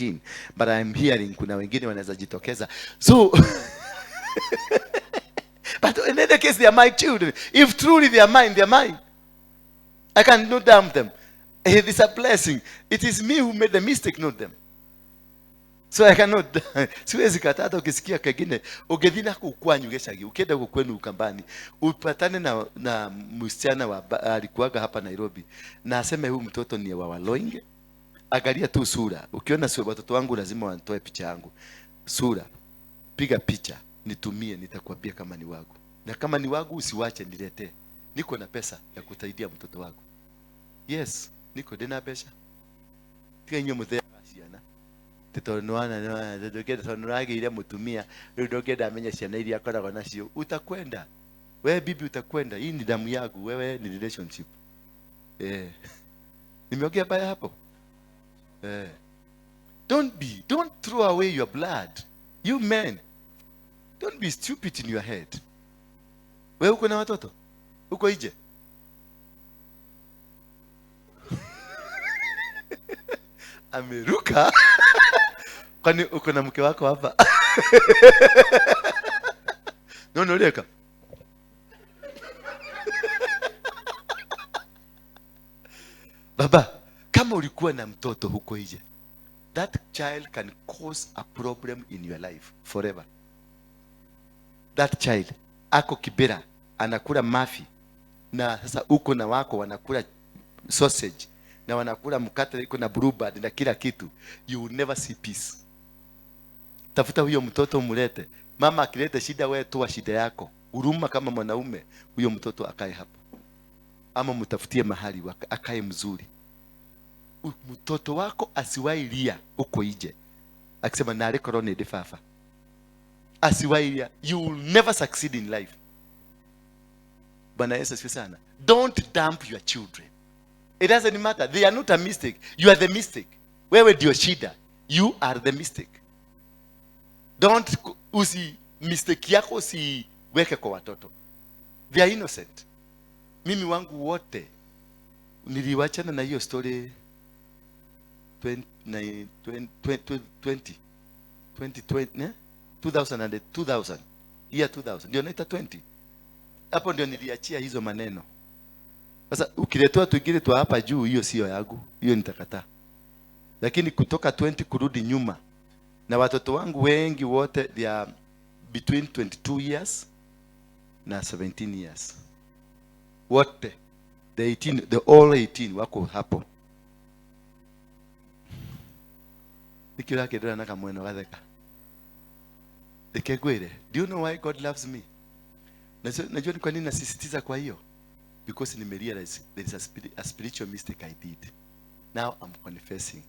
18, but I'm hearing kuna wengine wanaweza jitokeza. So but in any case they are my children. If truly they are mine, they are mine. I cannot damn them. It is a blessing. It is me who made the mistake, not them. So I cannot. Siwezi katata ukisikia kengine ugethina kukwanyu geshagi ukienda kwenu Ukambani upatane na msichana alikuwaga hapa Nairobi na aseme huyu mtoto ni wa Waruinge. Angalia tu sura. Ukiona sura, watoto wangu lazima wanitoe picha yangu. Sura. Piga picha, nitumie, nitakwambia kama ni wangu. Na kama ni wangu usiwache niletee. Niko na pesa ya kusaidia mtoto wangu. Yes, niko dena pesa. Tienyo muthea ciana. Titonoana ndogenda tonorage ile mutumia, ndogenda amenya ciana ile akoragwo nacio. Utakwenda. Wewe bibi utakwenda. Hii ni damu yangu, wewe ni relationship. Nimeongea baya hapo. Don't throw away your blood. You men, don't be stupid in your head. Wewe uko na watoto? Uko nje? Ameruka. Kwani uko na mke wako hapa? No, leka. Baba, kama ulikuwa na mtoto huko nje, that child can cause a problem in your life forever. That child ako Kibera anakula mafi, na sasa uko na wako wanakula sausage na wanakula mkate iko na bluebird na kila kitu. You will never see peace. Tafuta huyo mtoto umlete. Mama akileta shida, wewe toa shida yako. Huruma kama mwanaume, huyo mtoto akae hapo. Ama mtafutie mahali akae mzuri. Mtoto wako asiwahi lia uko nje akisema na rekoro ni defafa. Asiwahi lia. You will never succeed in life. Bwana Yesu asifiwe sana. Don't dump your children. It doesn't matter. They are not a mistake. You are the mistake. Wewe ndio shida. You are the mistake. Don't mistake yako usiweke kwa watoto. They are innocent. Mimi wangu wote niliwachana na hiyo story 2000 year 2000 ndio naita 20. Hapo ndio niliachia hizo maneno. Sasa ukiletwa tuingine tu hapa juu, hiyo sio yangu, hiyo nitakataa. Lakini kutoka 20 kurudi nyuma, na watoto wangu wengi wote they are between 22 years na 17 years. Wote the all 18 wako hapo. Nikiwa kidona na kamweno gatheka. Ikegwere. Do you know why God loves me? Najua ni kwa nini nasisitiza kwa hiyo. Because nimerealize there is a spiritual mistake I did. Now I'm confessing.